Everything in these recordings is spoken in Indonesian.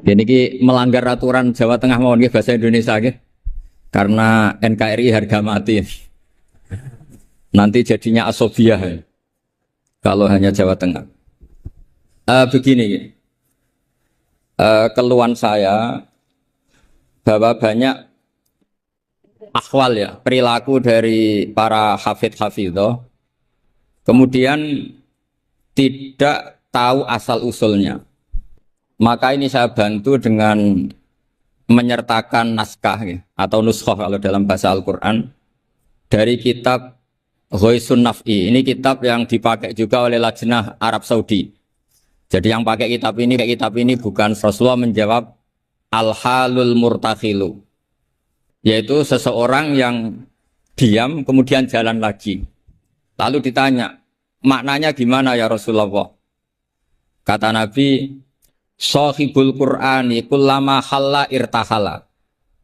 Ini ki melanggar aturan Jawa Tengah mawon nggih bahasa Indonesia nggih. Karena NKRI harga mati. Nanti jadinya asobiah ya, kalau hanya Jawa Tengah. Begini, keluhan saya bahwa banyak akhwal ya, perilaku dari para hafidh-hafidhoh, kemudian tidak tahu asal usulnya. Maka ini saya bantu dengan menyertakan naskah ya, atau nuskhoh kalau dalam bahasa Al-Quran dari kitab Ghoisun Naf'i. Ini kitab yang dipakai juga oleh Lajnah Arab Saudi. Jadi yang pakai kitab ini bukan Rasulullah menjawab al-halul murtakhilu, yaitu seseorang yang diam kemudian jalan lagi. Lalu ditanya, maknanya gimana ya Rasulullah? Kata Nabi, Shahibul Qur'ani kullama khalla irtahala,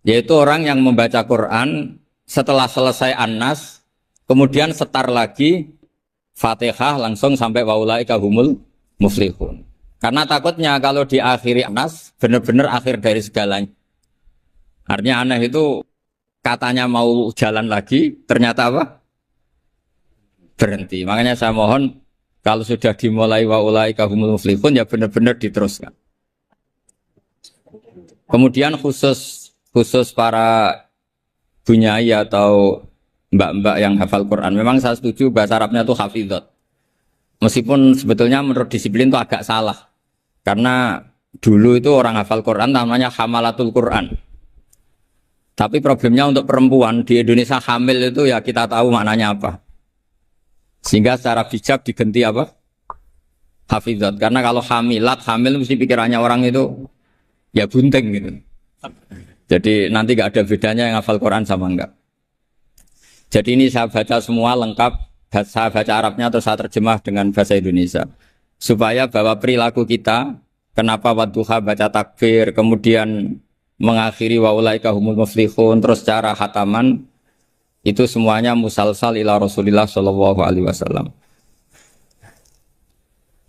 yaitu orang yang membaca Quran setelah selesai An-Nas kemudian setar lagi Fatihah langsung sampai waulaika humul muflihun. Karena takutnya kalau diakhiri An-Nas benar-benar akhir dari segalanya. Artinya aneh itu katanya mau jalan lagi ternyata apa? Berhenti. Makanya saya mohon kalau sudah dimulai waulaika humul muflihun ya benar-benar diteruskan. Kemudian khusus para bunyai atau mbak-mbak yang hafal Quran, memang saya setuju bahasa Arabnya itu hafidhot. Meskipun sebetulnya menurut disiplin itu agak salah. Karena dulu itu orang hafal Quran namanya hamalatul Quran. Tapi problemnya untuk perempuan di Indonesia hamil itu ya kita tahu maknanya apa. Sehingga secara bijak diganti apa? Hafidhot. Karena kalau hamil mesti pikirannya orang itu ya bunting gitu. Jadi nanti gak ada bedanya yang hafal Quran sama enggak. Jadi ini saya baca semua lengkap, saya baca Arabnya terus saya terjemah dengan bahasa Indonesia. Supaya bahwa perilaku kita, kenapa wadduha baca takbir, kemudian mengakhiri waulaika humul muflihun, terus cara khataman, itu semuanya musalsal ila Rasulillah sallallahu alaihi wasallam.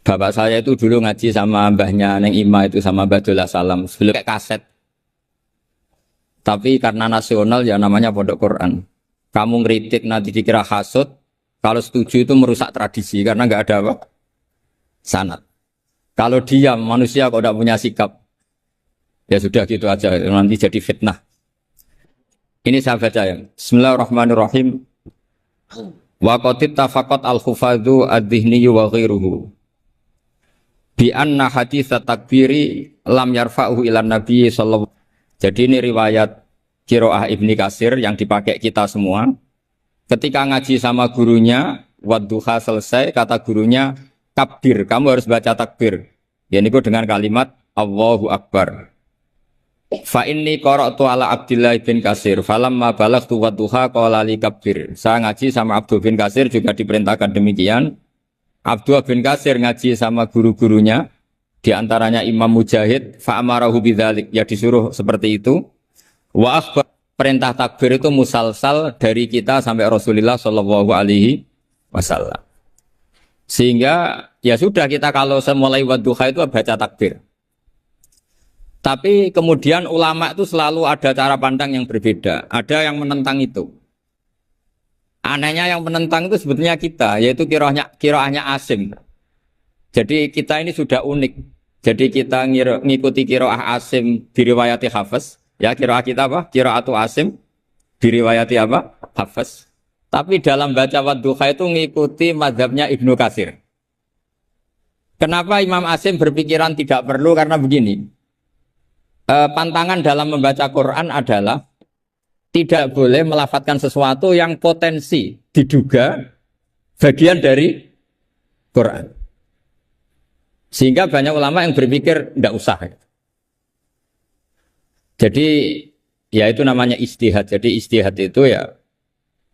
Bapak saya itu dulu ngaji sama mbahnya Neng Ima itu sama Badullah Salam, sebelum kayak kaset. Tapi karena nasional ya namanya Pondok Quran. Kamu ngeritik nanti dikira hasud, kalau setuju itu merusak tradisi karena nggak ada apa? Sanad. Kalau diam manusia kok tidak punya sikap, ya sudah gitu aja nanti jadi fitnah. Ini saya baca ya. Bismillahirrahmanirrahim. Wa qatib tafaqat al-khufadhu ad-dhihni wa ghairuhu bi anna hadits takbiri lam yarfa'uhu ilan nabi sallallahu. Jadi ini riwayat Qiraah Ibni Katsir yang dipakai kita semua. Ketika ngaji sama gurunya, wadduha selesai, kata gurunya, kabir, kamu harus baca takbir. Ya ini dengan kalimat Allahu Akbar. Fa inni qara'tu ala Abdillah bin Katsir, falamma balaghtu wadduha qala li kabir. Saya ngaji sama Abdul bin Katsir juga diperintahkan demikian. Abdul bin Katsir ngaji sama guru-gurunya, di antaranya Imam Mujahid, fa amarahu bidzalik, ya disuruh seperti itu. Wa akhbar, perintah takbir itu musalsal dari kita sampai Rasulullah sallallahu alaihi wasallam. Sehingga ya sudah kita kalau mulai wadduha itu baca takbir. Tapi kemudian ulama itu selalu ada cara pandang yang berbeda. Ada yang menentang itu. Anehnya yang menentang itu sebetulnya kita, yaitu qiraahnya Asim. Jadi kita ini sudah unik. Jadi kita ngikuti qiraah Asim diriwayati Hafiz. Ya qiraah kita apa? Qiraatu Asim diriwayati apa? Hafiz. Tapi dalam baca wadduha itu ngikuti mazhabnya Ibnu Katsir. Kenapa Imam Asim berpikiran tidak perlu? Karena begini. Pantangan dalam membaca Quran adalah tidak boleh melafadzkan sesuatu yang potensi diduga bagian dari Quran. Sehingga banyak ulama yang berpikir tidak usah. Jadi ya itu namanya ijtihad. Jadi ijtihad itu ya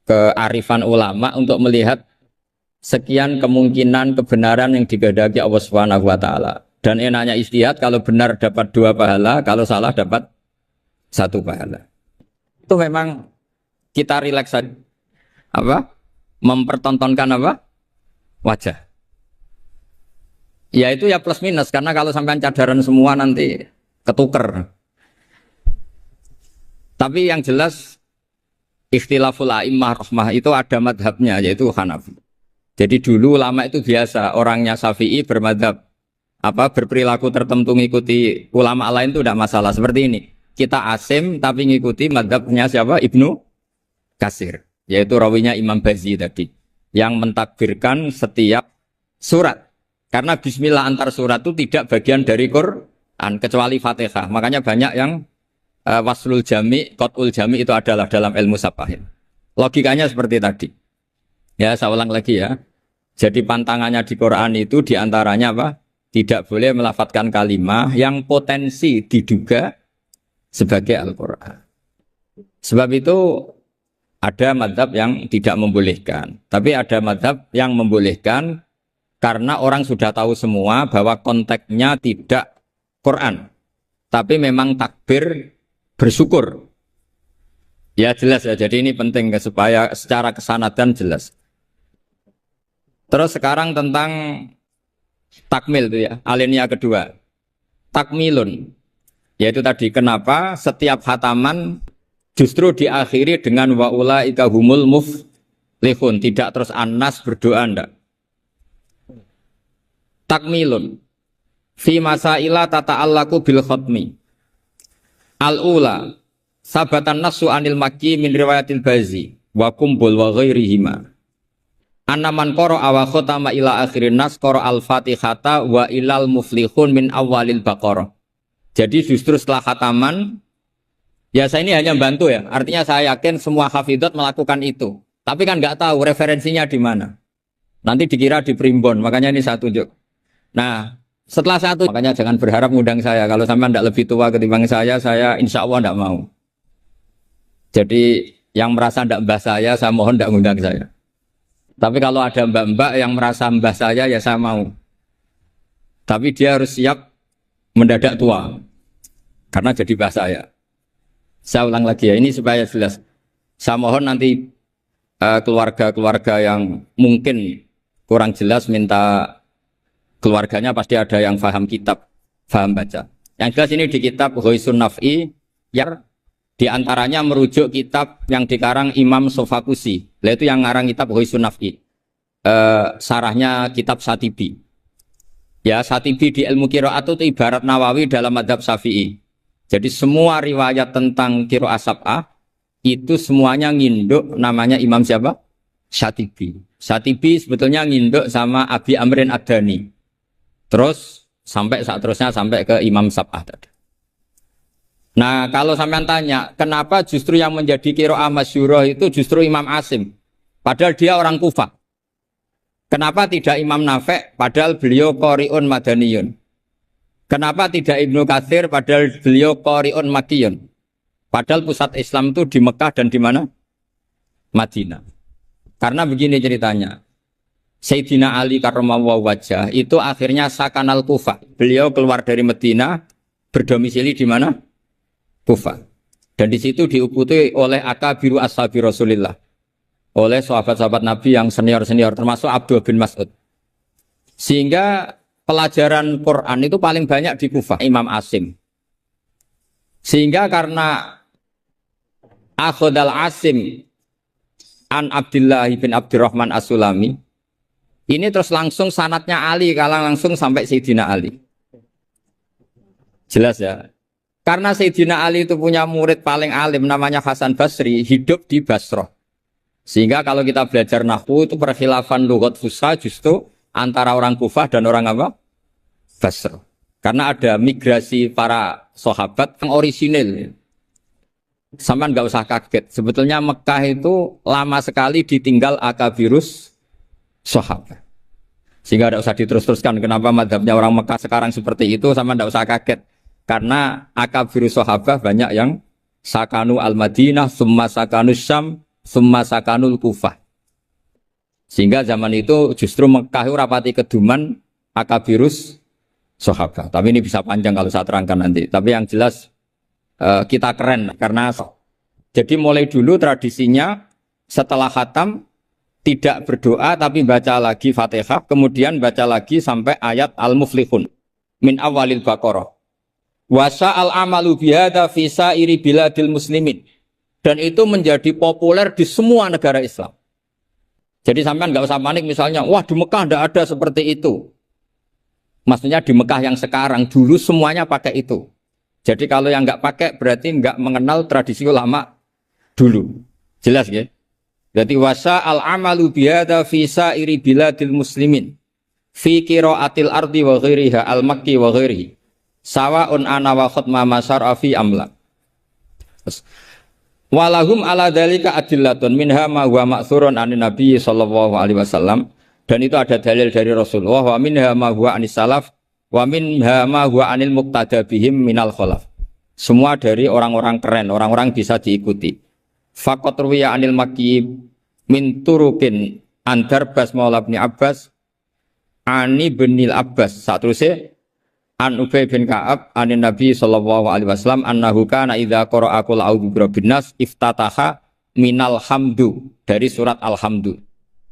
kearifan ulama untuk melihat sekian kemungkinan kebenaran yang dikehendaki Allah Subhanahu wa taala. Dan enaknya ijtihad kalau benar dapat 2 pahala, kalau salah dapat 1 pahala. Itu memang kita rileks saja. Apa? Mempertontonkan apa? Wajah. Ya itu ya plus minus karena kalau sampai cadaran semua nanti ketuker. Tapi yang jelas ikhtilaful a'immah rahmah itu ada madhabnya, yaitu Hanafi. Jadi dulu ulama itu biasa, orangnya Syafi'i bermadhab berperilaku tertentu ngikuti ulama lain itu tidak masalah. Seperti ini, kita asim tapi ngikuti madhabnya siapa? Ibnu Katsir, yaitu rawinya Imam Bazi tadi, yang mentakbirkan setiap surat. Karena bismillah antar surat itu tidak bagian dari Quran kecuali Fatihah. Makanya banyak yang waslul jami, qat'ul jami itu adalah dalam ilmu safahin. Logikanya seperti tadi. Ya, saya ulang lagi ya. Jadi pantangannya di Quran itu diantaranya apa? Tidak boleh melafadzkan kalimah yang potensi diduga sebagai Al-Quran. Sebab itu ada madhab yang tidak membolehkan. Tapi ada madhab yang membolehkan karena orang sudah tahu semua bahwa konteksnya tidak Quran. Tapi memang takbir bersyukur. Ya jelas ya, jadi ini penting supaya secara kesanatan jelas. Terus sekarang tentang takmil itu ya, alinea kedua. Takmilun, yaitu tadi kenapa setiap khataman justru diakhiri dengan wa ulaika humul muflihun, tidak terus An-Nas berdoa ndak. Takmilun fi masaila tata'allaku bil khatmi. Al-ula sabatan nasu anil makki min riwayatil bazi wa kumbul wa ghairihima. Anaman qara wa khatama ila akhirin nas qara al-fatihata wa ilal muflihun min awalil baqarah. Jadi justru setelah khataman, ya saya ini hanya bantu ya. Artinya saya yakin semua hafidhat melakukan itu. Tapi kan nggak tahu referensinya di mana. Nanti dikira di primbon, makanya ini saya tunjuk. Nah, setelah satu, makanya jangan berharap ngundang saya. Kalau sampai tidak lebih tua ketimbang saya insya Allah tidak mau. Jadi yang merasa tidak mbah saya mohon tidak ngundang saya. Tapi kalau ada mbak-mbak yang merasa mbah saya, ya saya mau. Tapi dia harus siap mendadak tua. Karena jadi mbah saya. Saya ulang lagi ya, ini supaya jelas. Saya mohon nanti keluarga-keluarga yang mungkin kurang jelas minta keluarganya pasti ada yang paham kitab, paham baca. Yang jelas ini di kitab Ghoisun Naf'i, yang diantaranya merujuk kitab yang dikarang Imam Sofakusi. Itu yang ngarang kitab Ghoisun Naf'i. Sarahnya kitab Satibi. Ya, Satibi di ilmu qiraat itu ibarat Nawawi dalam madhab Syafi'i. Jadi semua riwayat tentang qiraat sab'ah itu semuanya nginduk namanya Imam siapa? Satibi. Satibi sebetulnya nginduk sama Abi Amrin Ad-Dani. Terus sampai saat terusnya sampai ke Imam Sab'ah tadi. Nah, kalau sampean tanya, kenapa justru yang menjadi qiraah masyhurah itu justru Imam Asim? Padahal dia orang Kufah. Kenapa tidak Imam Nafi' padahal beliau qari'un madaniyun? Kenapa tidak Ibnu Katsir padahal beliau qari'un makkiyun? Padahal pusat Islam itu di Mekah dan di mana? Madinah. Karena begini ceritanya. Sayyidina Ali karramallahu wajhah itu akhirnya sakanal Kufah. Beliau keluar dari Madinah, berdomisili di mana? Kufah. Dan di situ diikuti oleh akabiru ashabi Rasulillah. Oleh sahabat-sahabat Nabi yang senior-senior termasuk Abdul bin Mas'ud. Sehingga pelajaran Quran itu paling banyak di Kufah, Imam Asim. Sehingga karena Akhodal Asim an Abdullah bin Abdurrahman As-Sulami, ini terus langsung sanatnya Ali, kalau langsung sampai Sayyidina Ali. Jelas ya. Karena Sayyidina Ali itu punya murid paling alim namanya Hasan Basri, hidup di Basrah. Sehingga kalau kita belajar nahwu itu perkhilafan lughat fusha justru antara orang Kufah dan orang apa? Basrah. Karena ada migrasi para sahabat yang orisinil. Sama nggak usah kaget. Sebetulnya Mekah itu lama sekali ditinggal akabirus sahabat. Sehingga tidak usah diterus-teruskan kenapa madhabnya orang Mekah sekarang seperti itu, sama tidak usah kaget. Karena akabirus sahabat banyak yang sakanu al-Madinah, summa sakanu Syam, summa sakanul Kufah. Sehingga zaman itu justru Mekah itu rapati keduman akabirus sahabat. Tapi ini bisa panjang kalau saya terangkan nanti. Tapi yang jelas kita keren karena jadi mulai dulu tradisinya setelah khatam tidak berdoa tapi baca lagi Fatihah, kemudian baca lagi sampai ayat Al-Muflihun min awalil Baqarah. Wasa al amalu bihada fi sairi biladil muslimin. Dan itu menjadi populer di semua negara Islam. Jadi sampean nggak usah panik misalnya, wah di Mekah tidak ada seperti itu. Maksudnya di Mekah yang sekarang, dulu semuanya pakai itu. Jadi kalau yang nggak pakai berarti nggak mengenal tradisi ulama dulu. Jelas ya? Jadi wasa al amalu bihada fi sairi biladil muslimin. Fi qiraatil ardi wa ghairiha al makki wa ghairihi sawaun ana wa khutma masara fi amla. Walahum ala dzalika adillatun minha ma huwa ma'thurun anin nabi sallallahu alaihi wasallam, dan itu ada dalil dari Rasulullah, wa minha ma huwa anis salaf wa minha ma huwa anil muqtada bihim minal khalaf. Semua dari orang-orang keren, orang-orang bisa diikuti. Faqat ruwiya anil makki min turukin antar bas maula bin Abbas Ani binil Abbas satruse an Ubay bin Ka'ab anin Nabi sallallahu alaihi wasallam annahu kana idza qara'a qul a'udzu birabbin nas iftataha minal hamdu, dari surat Alhamdu.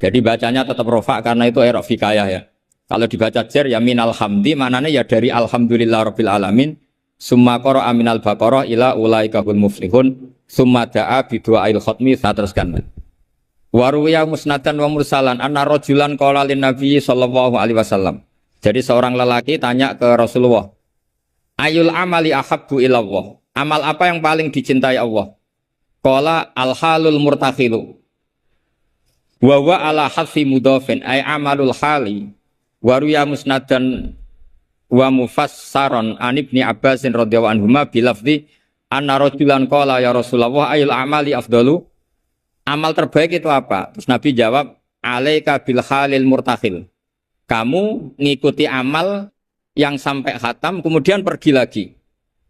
Jadi bacanya tetap rofa karena itu i'rab fikayah ya. Kalau dibaca jar ya minal hamdi, maknanya ya dari alhamdulillah rabbil alamin. Summa qara'a minal baqarah ila ulaika hul muflihun. Summa da'a bi du'ail khatmi, teruskan. Waruya musnadan wa mursalan anna rajulan qala lin nabi sallallahu alaihi wasallam. Jadi seorang lelaki tanya ke Rasulullah, ayul amali ahabbu ilallah, amal apa yang paling dicintai Allah? Qala al halul murtakhilu wa wa ala hadfi mudhafin ay amalul hali. Waruya musnadan wa mufassaron an ibni Abbasin radhiyallahu anhuma bilafzi anna rajulan qala ya Rasulullah ayul amali afdalu, amal terbaik itu apa? Terus Nabi jawab, alaika bil halil murtakhil. Kamu ngikuti amal yang sampai khatam, kemudian pergi lagi.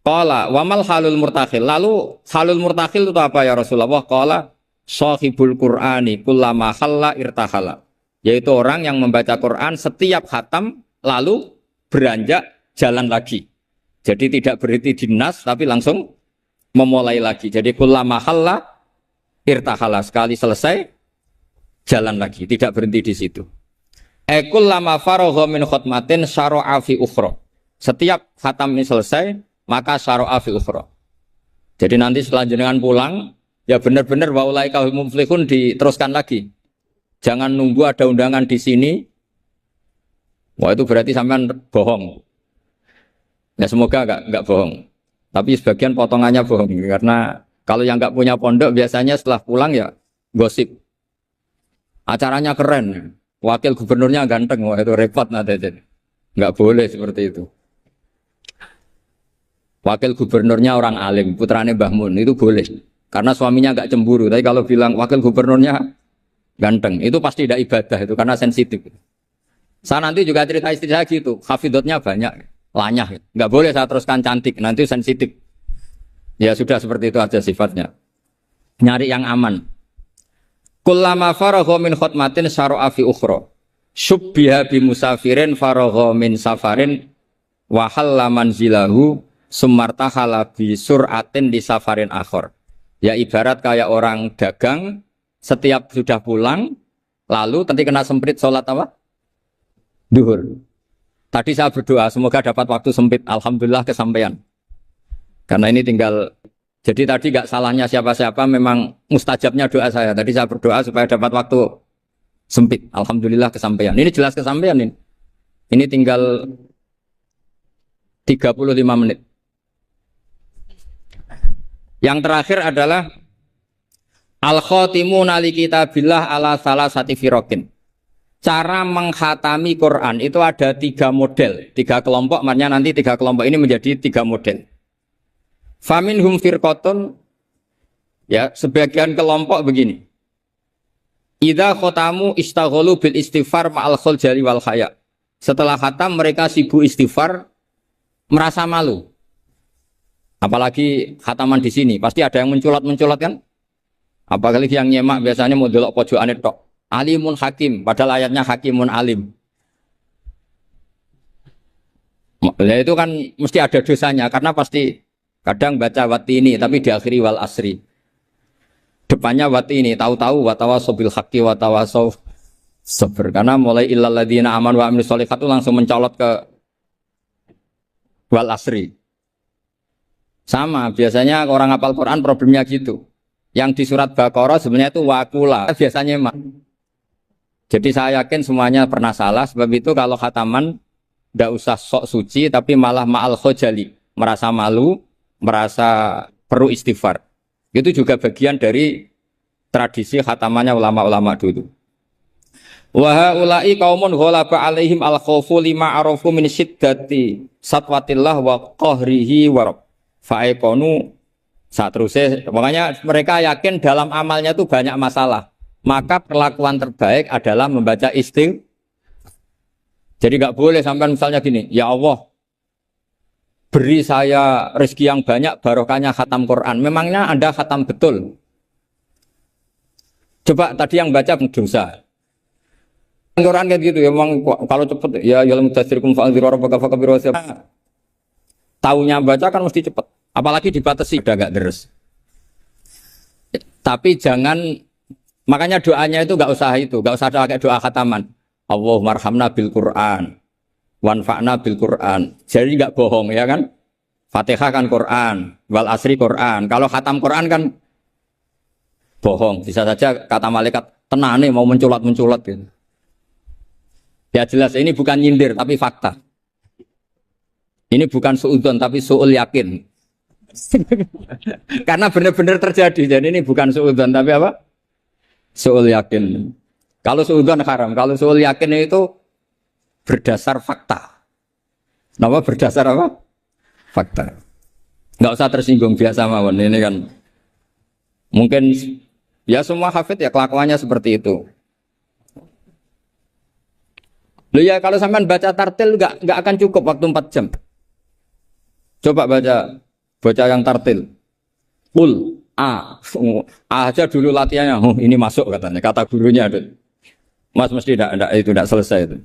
Qala, wamal halul murtakhil. Lalu halul murtakhil itu apa ya Rasulullah? Qala, sahibul Qur'ani kullama khalla irtahala. Yaitu orang yang membaca Quran setiap khatam, lalu beranjak jalan lagi. Jadi tidak berhenti di nas, tapi langsung memulai lagi. Jadi kullama khalla irtahala, sekali selesai jalan lagi, tidak berhenti di situ. Ekul lama faragha min khutmatin syara'a fi ukhra. Setiap khatam ini selesai, maka syara'a fi ukhra. Jadi nanti setelah jenengan pulang, ya benar-benar wa ulaika hum muflihun diteruskan lagi. Jangan nunggu ada undangan di sini. Wah itu berarti sampean bohong. Ya semoga enggak bohong. Tapi sebagian potongannya bohong karena kalau yang nggak punya pondok biasanya setelah pulang ya gosip. Acaranya keren, wakil gubernurnya ganteng, wah itu repot nanti. Nggak boleh seperti itu. Wakil gubernurnya orang alim, putrane Mbah Mun, itu boleh. Karena suaminya nggak cemburu. Tapi kalau bilang wakil gubernurnya ganteng, itu pasti tidak ibadah itu karena sensitif. Saya nanti juga cerita istri saya gitu, hafidotnya banyak, lanyah. Nggak boleh saya teruskan cantik, nanti sensitif. Ya sudah seperti itu aja sifatnya. Nyari yang aman. Kullama faragha min khutmatin syara'a fi ukhra. Syubbiha bi musafirin faragha min safarin wa halla manzilahu sumartahala bi sur'atin di safarin akhir. Ya ibarat kayak orang dagang setiap sudah pulang lalu nanti kena semprit sholat apa? Duhur. Tadi saya berdoa semoga dapat waktu sempit. Alhamdulillah kesampaian. Karena ini tinggal, jadi tadi gak salahnya siapa-siapa, memang mustajabnya doa saya. Tadi saya berdoa supaya dapat waktu sempit. Alhamdulillah kesampaian. Ini jelas kesampaian ini. Ini tinggal 35 menit. Yang terakhir adalah al-khotimuna li kitabillah ala salasati firokin. Cara mengkhatami Quran itu ada 3 model, 3 kelompok, makanya nanti 3 kelompok ini menjadi 3 model. Faminhum firqatun, ya sebagian kelompok begini. Idza khotamu istaghalu bil istighfar ma'al khuljali wal khaya. Setelah khatam mereka sibuk istighfar, merasa malu. Apalagi khataman di sini, pasti ada yang menculat-menculat kan? Apalagi yang nyemak biasanya mau delok pojokane tok. Alimun hakim, padahal ayatnya hakimun alim. Ya itu kan mesti ada dosanya karena pasti kadang baca watini tapi diakhiri wal asri. Depannya watini, tahu-tahu watawasaw bil haqqi watawasaw sabr. Karena mulai illal ladzina amanu wa amilus sholihat itu langsung mencolot ke wal asri. Sama, biasanya orang hafal Quran problemnya gitu. Yang di surat Baqarah sebenarnya itu wakula, biasanya emang. Jadi saya yakin semuanya pernah salah, sebab itu kalau khataman tidak usah sok suci, tapi malah ma'al khojali, merasa malu, merasa perlu istighfar. Itu juga bagian dari tradisi khatamannya ulama-ulama dulu. Wa haula'i qaumun ghalaba 'alaihim al-khaufu lima arafu min syiddati satwatillah wa qahrihi wa fa'aiqonu saat terusnya. Makanya mereka yakin dalam amalnya itu banyak masalah. Maka perlakuan terbaik adalah membaca istighfar. Jadi nggak boleh sampai misalnya gini, ya Allah beri saya rezeki yang banyak barokahnya khatam Quran. Memangnya Anda khatam betul? Coba tadi yang baca dosa. Quran kayak gitu ya, memang kalau cepet ya yalam tasrikum fa'dziru rabbaka fakabiru wasab. Taunya baca kan mesti cepet. Apalagi dibatasi udah enggak deres. Tapi jangan, makanya doanya itu enggak usah pakai doa khataman. Allahumma arhamna bil Quran wanfa'na bil Quran. Jadi enggak bohong ya kan? Fatihah kan Quran, wal asri Quran. Kalau khatam Quran kan bohong. Bisa saja kata malaikat tenane mau menculat gitu. Ya jelas ini bukan nyindir tapi fakta. Ini bukan suudzon tapi suul yakin. Karena benar-benar terjadi. Jadi ini bukan suudzon tapi apa? Suul yakin. Kalau suudzon haram, kalau suul yakin itu berdasar fakta. Nama berdasar apa? Fakta. Enggak usah tersinggung, biasa mawon. Ini kan mungkin ya semua hafid ya kelakuannya seperti itu. Loh ya kalau sampean baca tartil enggak akan cukup waktu 4 jam. Coba baca yang tartil. Qul A aja dulu latihannya. Oh, ini masuk katanya. Kata gurunya ada. Mas mesti tidak selesai itu.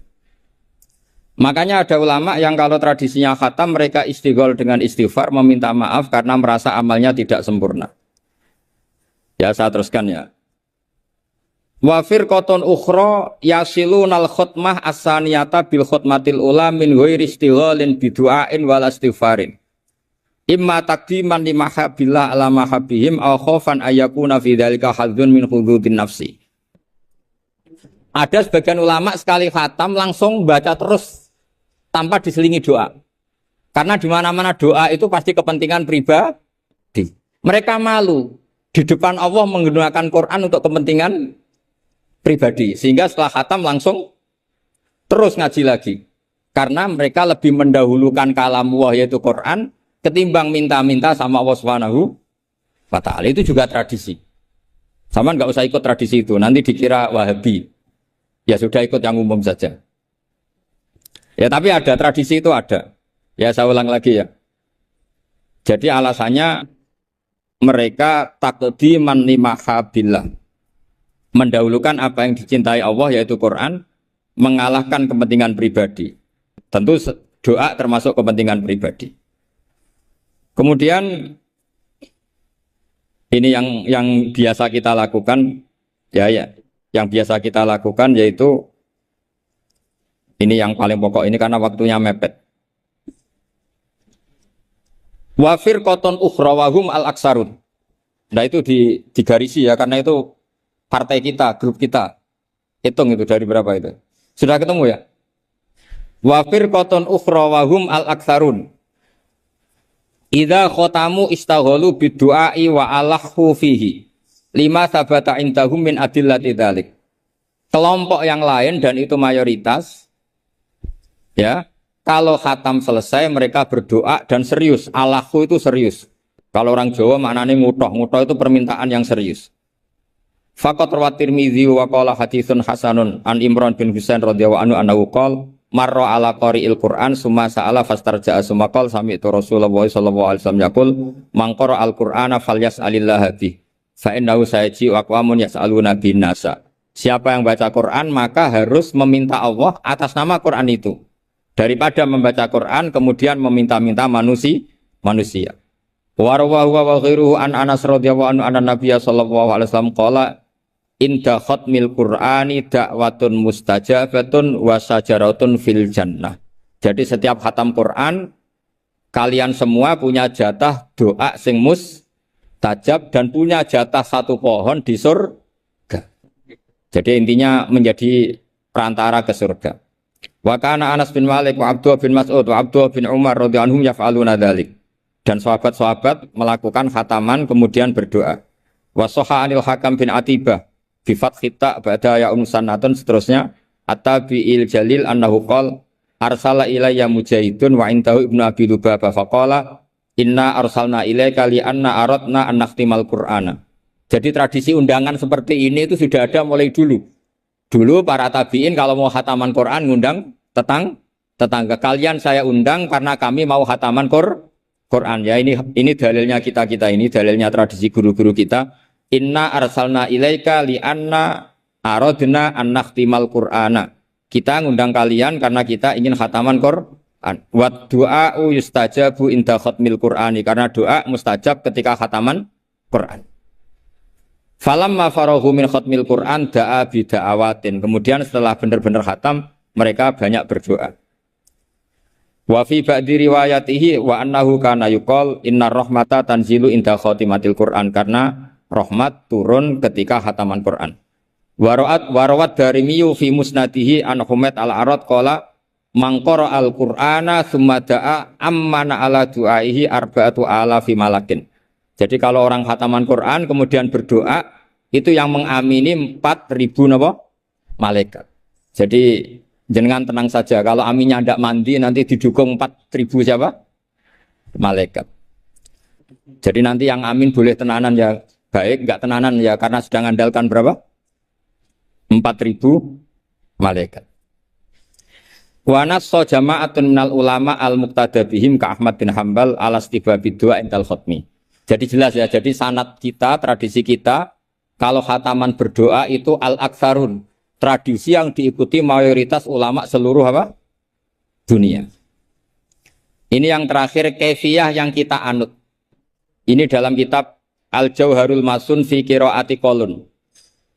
Makanya ada ulama yang kalau tradisinya khatam mereka istighol dengan istighfar meminta maaf karena merasa amalnya tidak sempurna. Ya saya teruskan ya. Wa firqatun ukhra yasilunal khutmah as-saniyata bil khutmatil ula min ghairi istighalin bidu'ain wal istighfarin. Imma taqdiman li mahabbillah ala mahabbihim aw khaufan ayyakuna fi dzalika hadzun min hududin nafsi. Ada sebagian ulama sekali khatam langsung baca terus tanpa diselingi doa. Karena di mana-mana doa itu pasti kepentingan pribadi. Mereka malu di depan Allah menggunakan Quran untuk kepentingan pribadi, sehingga setelah khatam langsung terus ngaji lagi karena mereka lebih mendahulukan kalam Allah yaitu Quran ketimbang minta-minta sama Allah Subhanahu wa ta'ala. Itu juga tradisi. Sama nggak usah ikut tradisi itu, nanti dikira Wahabi. Ya sudah ikut yang umum saja. Ya tapi ada tradisi itu ada. Ya saya ulang lagi ya. Jadi alasannya mereka taqdiman li mahabbillah, mendahulukan apa yang dicintai Allah yaitu Quran, mengalahkan kepentingan pribadi. Tentu doa termasuk kepentingan pribadi. Kemudian ini yang biasa kita lakukan ya yang biasa kita lakukan yaitu ini yang paling pokok ini karena waktunya mepet. Wa firqatun ukhra wa hum al-aksarun. Nah itu digarisi ya karena itu partai kita, grup kita. Hitung itu dari berapa itu. Sudah ketemu ya? Wa firqatun ukhra wa hum al-aktsarun. Idza khatamu istaghalu bid-du'ai wa alahu fihi. Lima sabata indahum min adillati dzalik. Kelompok yang lain dan itu mayoritas ya, kalau khatam selesai mereka berdoa dan serius. Alahu itu serius. Kalau orang Jawa maknanya ngutoh. Ngutoh itu permintaan yang serius. Faqat rawat Tirmidzi wa qala haditsun hasanun an Imran bin Husain radhiyallahu anhu annahu qala marra ala qari'il Qur'an summa sa'ala fastarja'a summa qala sami'tu Rasulullah sallallahu alaihi wasallam yaqul man qara al-Qur'ana falyas'alillah bi fa innahu sayaji wa aqwamun yas'aluna bin nasa. Siapa yang baca Quran maka harus meminta Allah atas nama Quran itu daripada membaca Quran kemudian meminta-minta manusia. Wa rawahu wa ghairuhu an Anas radhiyallahu anhu anna Nabiy sallallahu alaihi wasallam qala inda khatmil Qur'ani da'watun mustajabatun wa sajaratun fil jannah. Jadi setiap khatam Quran kalian semua punya jatah doa sing mustajab dan punya jatah satu pohon di surga. Jadi intinya menjadi perantara ke surga. Wa kana Anas bin Malik wa Abdullah bin Mas'ud wa Abdullah bin Umar radhiyallahu anhum yaf'aluna dzalik. Dan sahabat-sahabat melakukan khataman kemudian berdoa. Wa sahha anil Hakam bin Atibah bi fathi ta ba'da ya musannatun seterusnya at-tabi'il jalil annahu qala arsala ilayya mujahidun wa indahu ibnu abi lubabah faqala inna arsalna ilaika li anna aradna an nakhtimal qur'ana. Jadi tradisi undangan seperti ini itu sudah ada mulai dulu. Dulu para tabi'in kalau mau khataman Quran ngundang tetangga. Kalian saya undang karena kami mau khataman Quran. Ya ini dalilnya kita ini dalilnya tradisi guru-guru kita. Inna arsalna ilaika li anna aradna an nakhtimal qur'ana. Kita ngundang kalian karena kita ingin khataman Quran. Wa du'a'u yustajabu inda khatmil qur'ani. Karena doa mustajab ketika khataman Quran. Falamma farahu min khatmil Qur'an da'a bida'awatin. Kemudian setelah benar-benar khatam, mereka banyak berdoa. Wa fi ba'di riwayatihi wa annahu kana yuqal inna rahmata tanzilu inda khatimatil Qur'an. Karena rahmat turun ketika khataman Qur'an. Warawat darimiyu fi musnadihi an Humaid al-Arad qala mangqara al-Qur'ana thumma da'a ammana ala du'aihi arba'atu alafi malakin. Jadi kalau orang khataman Quran kemudian berdoa itu yang mengamini 4.000 napa? Malaikat. Jadi jenengan tenang saja kalau aminnya tidak mandi nanti didukung 4.000 siapa? Malaikat. Jadi nanti yang amin boleh tenanan ya baik, enggak tenanan ya karena sudah ngandalkan berapa? 4.000 malaikat. Wa nassa jama'atun minal ulama al-muqtada bihim ka Ahmad bin Hambal alastibabi du'a intal khatmi. Jadi jelas ya, jadi sanad kita, tradisi kita, kalau khataman berdoa itu al-aktsarun, tradisi yang diikuti mayoritas ulama seluruh apa? Dunia. Ini yang terakhir kaifiyah yang kita anut. Ini dalam kitab Al-Jauharul Masun fi Qiraati Qolun.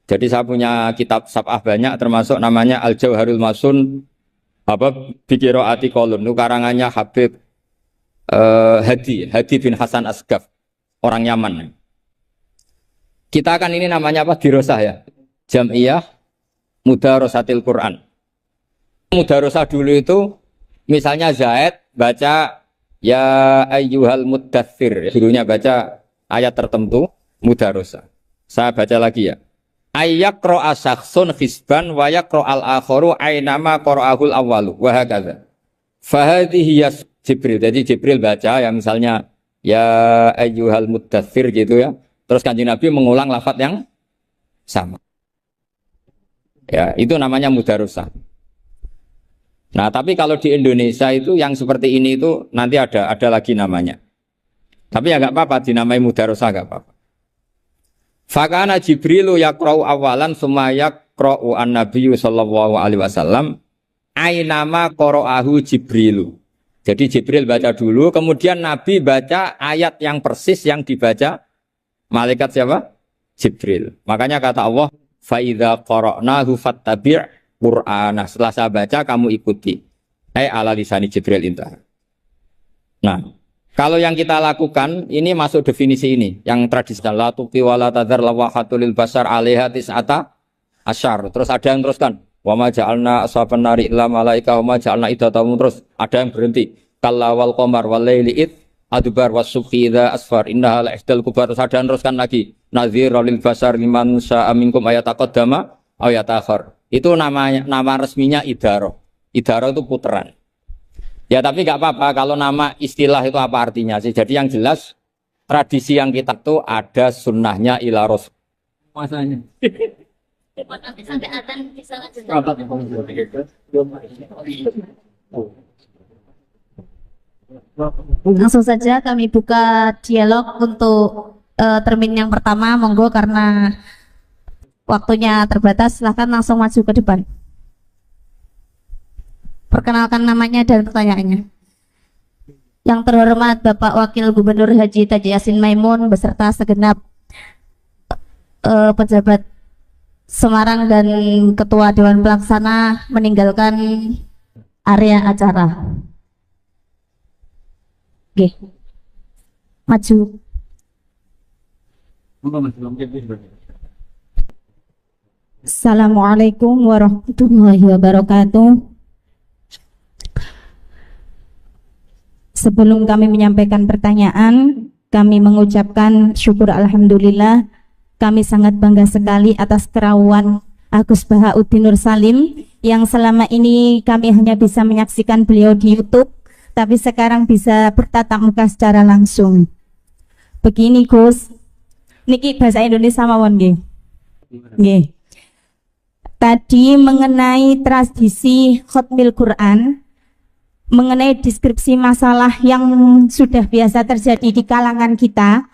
Jadi saya punya kitab sab'ah banyak termasuk namanya Al-Jauharul Masun fi Qiraati Qolun. Itu karangannya Habib Hadi bin Hasan Asgaf. Orang Yaman. Kita kan ini namanya apa? Dirosah ya. Jam'iyah Mudarosatil Quran. Mudarosah dulu itu misalnya Zaid baca ya ayyuhal muddatsir. Gurunya baca ayat tertentu mudarosah. Saya baca lagi ya. Ayyaqra'a syakhsun hisban wa yaqra'al akharu ainama qara'ahul awwalu wa hakadha. Fahadhihi Jibril. Jadi Jibril baca ya misalnya ya ayyuhal muddatsir gitu ya. Terus Kanjeng Nabi mengulang lafaz yang sama. Ya, itu namanya mudarosah. Nah, tapi kalau di Indonesia itu yang seperti ini itu nanti ada lagi namanya. Tapi ya enggak apa-apa dinamai mudarosah enggak apa-apa. Fakana Jibrilu yaqra'u awalan summa yaqra'u an-nabiyyu sallallahu alaihi wasallam ainama qara'ahu Jibrilu. Jadi Jibril baca dulu, kemudian Nabi baca ayat yang persis yang dibaca malaikat siapa? Jibril. Makanya kata Allah, "Faidza qara'nahu fattabi' Qur'ana." Setelah saya baca, kamu ikuti. Ala lisani Jibril intah. Nah, kalau yang kita lakukan, ini masuk definisi ini. Yang tradisional, la tuqi wa la tadhar lawahatul lil basar alaiha tis'ata asyar. Terus ada yang teruskan. Wa ma ja'alna ashaban nari illa malaika wa ma ja'alna iddatahum, terus ada yang berhenti kalla wal qamar wal laili id adbar was subhi idza asfar innaha la ihdal kubar. Terus ada yang teruskan lagi nadhira lil basar liman sya'a minkum ayataqaddama aw yatakhir. Itu nama resminya idaroh. Idaroh itu puteran. Ya tapi nggak apa-apa kalau nama istilah itu apa artinya sih. Jadi yang jelas tradisi yang kita tuh ada sunnahnya ila rasul. Masanya. Sampai adzan bisa langsung saja kami buka dialog untuk termin yang pertama, monggo karena waktunya terbatas, silahkan langsung maju ke depan. Perkenalkan namanya dan pertanyaannya. Yang terhormat Bapak Wakil Gubernur Haji Taji Yasin Maimun beserta segenap pejabat Semarang dan Ketua Dewan Pelaksana meninggalkan area acara. Oke. Maju. Assalamualaikum warahmatullahi wabarakatuh. Sebelum kami menyampaikan pertanyaan, kami mengucapkan syukur alhamdulillah. Kami sangat bangga sekali atas kerawan Agus Bahauddin Nur Salim yang selama ini kami hanya bisa menyaksikan beliau di YouTube, tapi sekarang bisa bertatap muka secara langsung. Begini Gus, niki bahasa Indonesia mawon nggih. Nggih. Tadi mengenai tradisi khatmil Quran, mengenai deskripsi masalah yang sudah biasa terjadi di kalangan kita,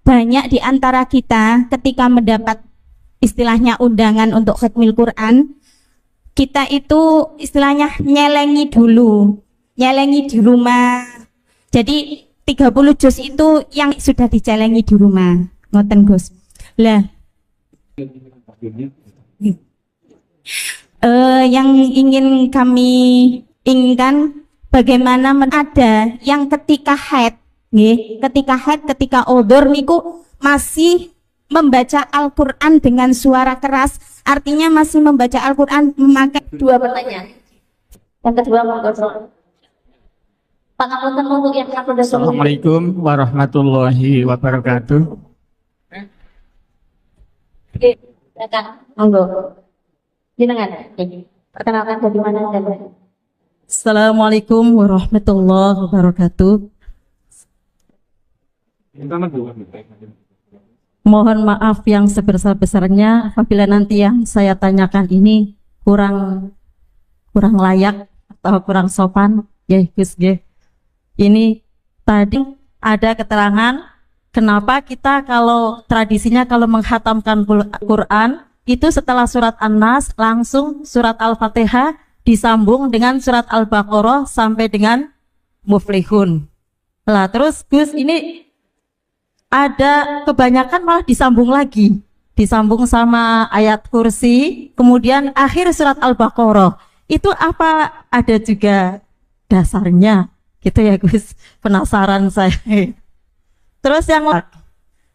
banyak di antara kita ketika mendapat istilahnya undangan untuk khatmil Quran, kita itu istilahnya nyelengi dulu, nyelengi di rumah. Jadi 30 juz itu yang sudah dicelengi di rumah, ngoten Gus. Lah, yang ingin kami inginkan bagaimana ada yang ketika haid, ketika odor niku masih membaca Al-Quran dengan suara keras, artinya masih membaca Al-Quran memakai dua pertanyaan. Yang kedua monggo. Pangapunten untuk yang sudah. Assalamualaikum warahmatullahi wabarakatuh. Oke, silakan monggo. Jenengan. Perkenalkan dari mana dan Assalamualaikum warahmatullahi wabarakatuh. Mohon maaf yang sebesar-besarnya apabila nanti yang saya tanyakan ini kurang layak atau kurang sopan. Gus. Ini tadi ada keterangan kenapa kita kalau tradisinya kalau menghatamkan Quran itu setelah surat An-Nas langsung surat Al-Fatihah disambung dengan surat Al-Baqarah sampai dengan Muflihun. Lah terus Gus ini ada kebanyakan malah disambung lagi, disambung sama ayat kursi, kemudian akhir surat Al-Baqarah. Itu apa ada juga dasarnya? Gitu ya Gus, penasaran saya. Terus yang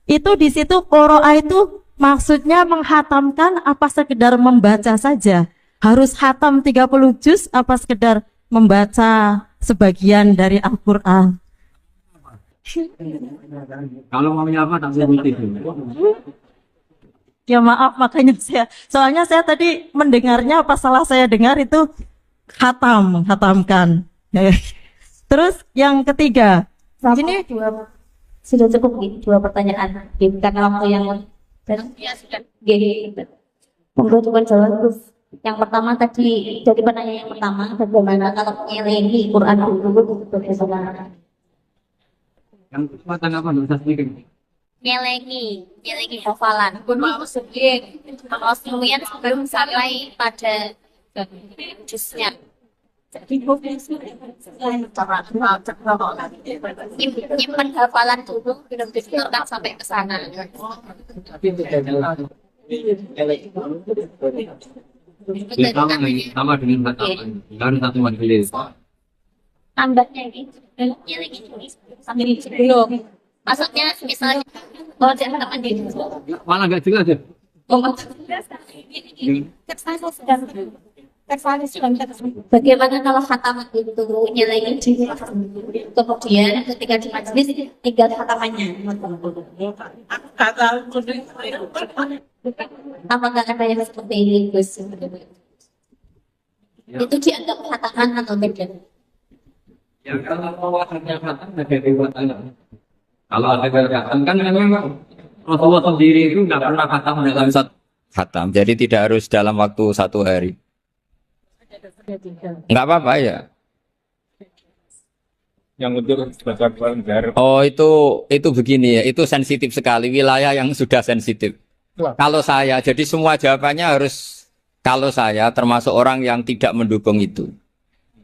itu di situ qiraah itu maksudnya menghatamkan apa sekedar membaca saja? Harus hatam 30 juz apa sekedar membaca sebagian dari Al-Qur'an? Kalau mau apa tak sebutin. Ya maaf makanya soalnya saya tadi mendengarnya apa salah saya dengar itu menghatamkan. Terus yang ketiga, ini sudah cukup dua pertanyaan karena waktu yang sudah monggo coba jawab Gus. Yang pertama tadi jadi pertanyaan yang pertama bagaimana kalau nyelengi Quran dulu bagaimana? Yang kesempatan apa bisa sedikit? nyelengi hafalan. Kalau semuanya sebelum sampai pada jusnya. Nyimpen hafalan dulu, belum disetorkan sampai ke sana. Sama dengan baru satu majelis. Tambahnya gitu, nyelengi sambil belum. Maksudnya misalnya kalau jangan teman di Malah nggak jelas ya. Bagaimana kalau khataman itu nyelengi kemudian ketika di majelis tinggal khatamannya? Apakah ada yang seperti ini Gus? Itu dianggap khataman atau tidak? Ya kalau hanya khatam ada riwayat. Kalau ada khatam kan memang Rasulullah sendiri itu nggak pernah khatam dalam satu khatam. Jadi tidak harus dalam waktu satu hari. Nggak apa-apa ya. Yang untuk baca Quran. Oh itu begini ya. Itu sensitif sekali wilayah yang sudah sensitif. Kalau saya jadi semua jawabannya harus kalau saya termasuk orang yang tidak mendukung itu.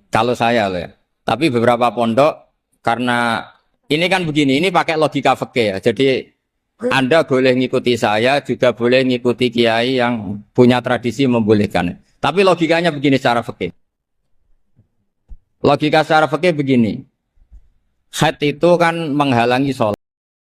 Kalau saya loh ya. Tapi beberapa pondok karena ini kan begini, ini pakai logika fikih ya. Jadi Anda boleh ngikuti saya, juga boleh ngikuti kiai yang punya tradisi membolehkan. Tapi logikanya begini secara fikih. Logika secara fikih begini. Haid itu kan menghalangi sholat.